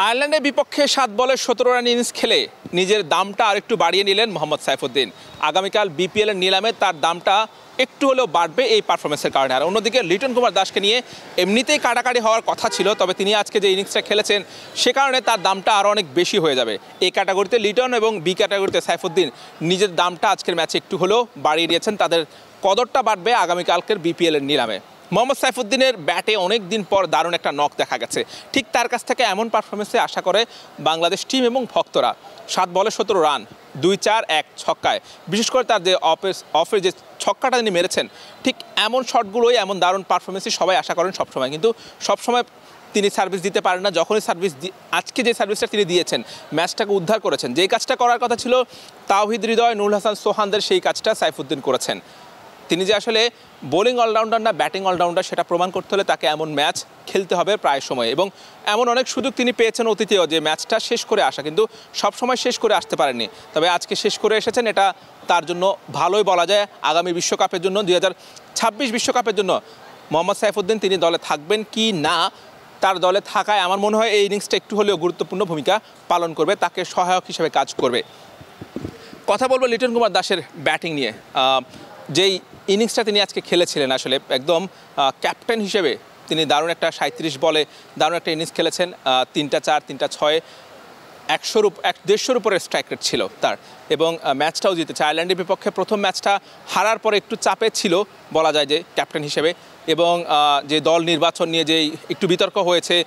আয়ারল্যান্ডের বিপক্ষে ৭ বলে ১৭ রান ইনিংস খেলে নিজের দামটা আরেকটু বাড়িয়ে নিলেন মোহাম্মদ সাইফুদ্দিন। আগামীকাল বিপিএলের নিলামে তার দামটা একটু হলেও বাড়বে এই পারফরমেন্সের কারণে। আর অন্যদিকে লিটন কুমার দাসকে নিয়ে এমনিতেই কাটাকাটি হওয়ার কথা ছিল, তবে তিনি আজকে যে ইনিংসটা খেলেছেন সে কারণে তার দামটা আরও অনেক বেশি হয়ে যাবে। এই ক্যাটাগরিতে লিটন এবং বি ক্যাটাগরিতে সাইফুদ্দিন নিজের দামটা আজকের ম্যাচে একটু হলেও বাড়িয়ে দিয়েছেন। তাদের কদরটা বাড়বে আগামীকালকের বিপিএলের নিলামে। মোহাম্মদ সাইফুদ্দিনের ব্যাটে অনেক দিন পর দারুণ একটা নক দেখা গেছে। ঠিক তার কাছ থেকে এমন পারফরমেন্সে আশা করে বাংলাদেশ টিম এবং ভক্তরা। ৭ বলে ১৭ রান, ২-৪-১ ছক্কায়, বিশেষ করে তার যে অফের যে ছক্কাটা তিনি মেরেছেন, ঠিক এমন শটগুলোই, এমন দারুণ পারফরমেন্সই সবাই আশা করেন সবসময়। কিন্তু সবসময় তিনি সার্ভিস দিতে পারেন না। যখনই আজকে যে সার্ভিসটা তিনি দিয়েছেন, ম্যাচটাকে উদ্ধার করেছেন। যেই কাজটা করার কথা ছিল তাওহিদ হৃদয়, নুরুল হাসান সোহানদের, সেই কাজটা সাইফুদ্দিন করেছেন। তিনি যে আসলে বোলিং অলরাউন্ডার না ব্যাটিং অলরাউন্ডার সেটা প্রমাণ করতে হলে তাকে এমন ম্যাচ খেলতে হবে প্রায় সময়। এবং এমন অনেক সুযোগ তিনি পেয়েছেন অতীতেও যে ম্যাচটা শেষ করে আসা, কিন্তু সবসময় শেষ করে আসতে পারেননি। তবে আজকে শেষ করে এসেছেন, এটা তার জন্য ভালোই বলা যায়। আগামী বিশ্বকাপের জন্য, ২০২৬ বিশ্বকাপের জন্য মোহাম্মদ সাইফুদ্দিন তিনি দলে থাকবেন কি না, তার দলে থাকায় আমার মনে হয় এই ইনিংসটা একটু হলেও গুরুত্বপূর্ণ ভূমিকা পালন করবে, তাকে সহায়ক হিসেবে কাজ করবে। কথা বলবো লিটন কুমার দাসের ব্যাটিং নিয়ে। যেই ইনিংসটা তিনি আজকে খেলেছিলেন, আসলে একদম ক্যাপ্টেন হিসেবে তিনি দারুণ একটা ৩৭ বলে দারুণ একটা ইনিংস খেলেছেন। ৩-৪, ৩-৬, ১৫০ উপরে স্ট্রাইক রেট ছিল তার, এবং ম্যাচটাও জিতেছে। আয়ারল্যান্ডের বিপক্ষে প্রথম ম্যাচটা হারার পরে একটু চাপে ছিল বলা যায় যে ক্যাপ্টেন হিসেবে, এবং যে দল নির্বাচন নিয়ে যেই একটু বিতর্ক হয়েছে,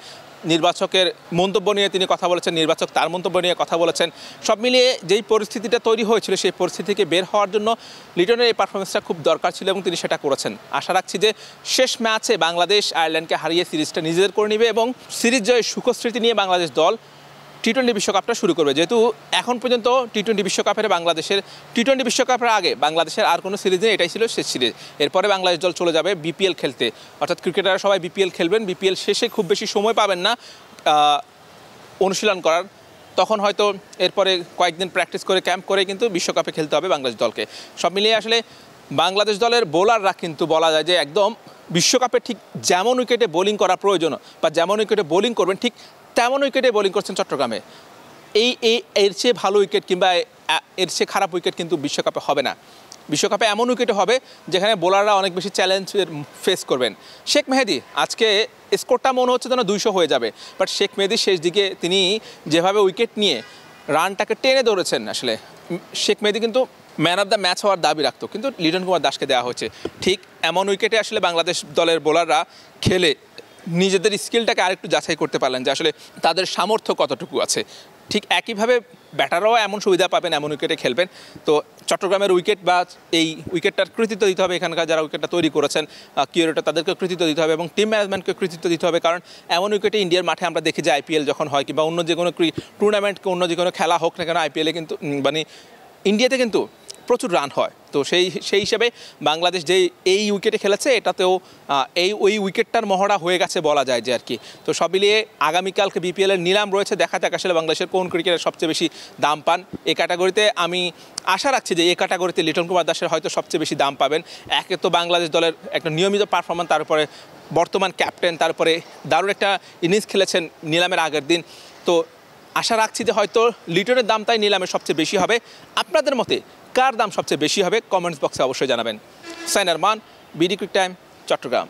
নির্বাচকের মন্তব্য নিয়ে তিনি কথা বলেছেন, নির্বাচক তার মন্তব্য নিয়ে কথা বলেছেন, সব মিলিয়ে যেই পরিস্থিতিটা তৈরি হয়েছিল সেই পরিস্থিতি থেকে বের হওয়ার জন্য লিটনের এই পারফরমেন্সটা খুব দরকার ছিল এবং তিনি সেটা করেছেন। আশা রাখছি যে শেষ ম্যাচে বাংলাদেশ আয়ারল্যান্ডকে হারিয়ে সিরিজটা নিজেদের করে নেবে এবং সিরিজ জয়ের সুখস্মৃতি নিয়ে বাংলাদেশ দল টি-20 বিশ্বকাপটা শুরু করবে। যেহেতু এখন পর্যন্ত টি-20 বিশ্বকাপের বাংলাদেশের টি-20 বিশ্বকাপের আগে বাংলাদেশের আর কোনো সিরিজ নেই, এটাই ছিল শেষ সিরিজ। এরপরে বাংলাদেশ দল চলে যাবে বিপিএল খেলতে, অর্থাৎ ক্রিকেটাররা সবাই বিপিএল খেলবেন। বিপিএল শেষে খুব বেশি সময় পাবেন না অনুশীলন করার, তখন হয়তো এরপরে কয়েকদিন প্র্যাকটিস করে ক্যাম্প করে কিন্তু বিশ্বকাপে খেলতে হবে বাংলাদেশ দলকে। সব মিলিয়ে আসলে বাংলাদেশ দলের বোলাররা কিন্তু বলা যায় যে একদম বিশ্বকাপে ঠিক যেমন উইকেটে বোলিং করা প্রয়োজন বা যেমন উইকেটে বোলিং করবেন ঠিক তেমন উইকেটে বোলিং করছেন চট্টগ্রামে। এর চেয়ে ভালো উইকেট কিংবা এর চেয়ে খারাপ উইকেট কিন্তু বিশ্বকাপে হবে না। বিশ্বকাপে এমন উইকেটে হবে যেখানে বোলাররা অনেক বেশি চ্যালেঞ্জের ফেস করবেন। শেখ মেহেদী আজকে স্কোরটা মনে হচ্ছে যেন ২০০ হয়ে যাবে, বাট শেখ মেহেদী শেষ দিকে তিনি যেভাবে উইকেট নিয়ে রানটাকে টেনে ধরেছেন, আসলে শেখ মেহেদী কিন্তু ম্যান অফ দ্য ম্যাচ হওয়ার দাবি রাখতো, কিন্তু লিটন কুমার দাসকে দেওয়া হয়েছে। ঠিক এমন উইকেটে আসলে বাংলাদেশ দলের বোলাররা খেলে নিজেদের স্কিলটাকে আরেকটু যাচাই করতে পারলেন যে আসলে তাদের সামর্থ্য কতটুকু আছে। ঠিক একইভাবে ব্যাটাররাও এমন সুবিধা পাবেন, এমন উইকেটে খেলবেন। তো চট্টগ্রামের উইকেট বা এই উইকেটটার কৃতিত্ব দিতে হবে এখানকার যারা উইকেটটা তৈরি করেছেন, কিউরেটর, তাদেরকে কৃতিত্ব দিতে হবে এবং টিম ম্যানেজমেন্টকে কৃতিত্ব দিতে হবে। কারণ এমন উইকেটে ইন্ডিয়ার মাঠে আমরা দেখি যে আইপিএল যখন হয় কিংবা অন্য যে কোনো টুর্নামেন্ট, অন্য যে কোনো খেলা হোক না কেন, আইপিএলে কিন্তু মানে ইন্ডিয়াতে কিন্তু প্রচুর রান হয়। তো সেই হিসেবে বাংলাদেশ যেই এই উইকেটে খেলেছে এটাতেও ওই উইকেটটার মহড়া হয়ে গেছে বলা যায় যে আর কি। তো সব মিলিয়ে আগামীকালকে বিপিএলের নিলাম রয়েছে, দেখা যাক আসলে বাংলাদেশের কোন ক্রিকেটার সবচেয়ে বেশি দাম পান। এই ক্যাটাগরিতে আমি আশা রাখছি যে এই ক্যাটাগরিতে লিটন কুমার দাসের হয়তো সবচেয়ে বেশি দাম পাবেন। একে তো বাংলাদেশ দলের একটা নিয়মিত পারফরম্যান্স, তারপরে বর্তমান ক্যাপ্টেন, তারপরে দারুণ একটা ইনিংস খেলেছেন নিলামের আগের দিন। তো আশা রাখছি যে হয়তো লিটনের দামটাই নিলামে সবচেয়ে বেশি হবে। আপনাদের মতে কার দাম সবচেয়ে বেশি হবে কমেন্টস বক্সে অবশ্যই জানাবেন। Sign Arman, BD quick time, Chittagong.